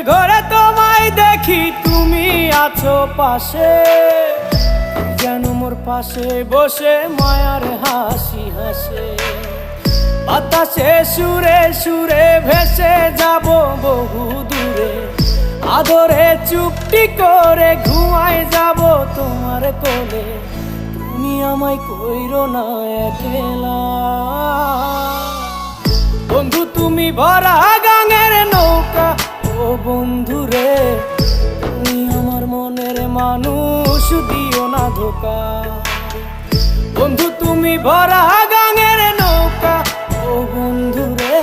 ঘরে তোমায় দেখি তুমি আছো পাশে, যেন মোর পাশে বসে মায়ার হাসি হাসে। বাতাসে সুরে সুরে ভেসে যাব বহু দূরে, আদরে চুপটি করে ঘুমায় যাব তোমার কোলে। তুমি আমায় কইরো না একলা বন্ধু, তুমি ভরা গাঙের নৌকা। ও বন্ধু রে, তুমি আমার মনের মানুষ, দিও না ধোকা। বন্ধু তুমি ভরা গাঙের নৌকা, ও বন্ধু রে।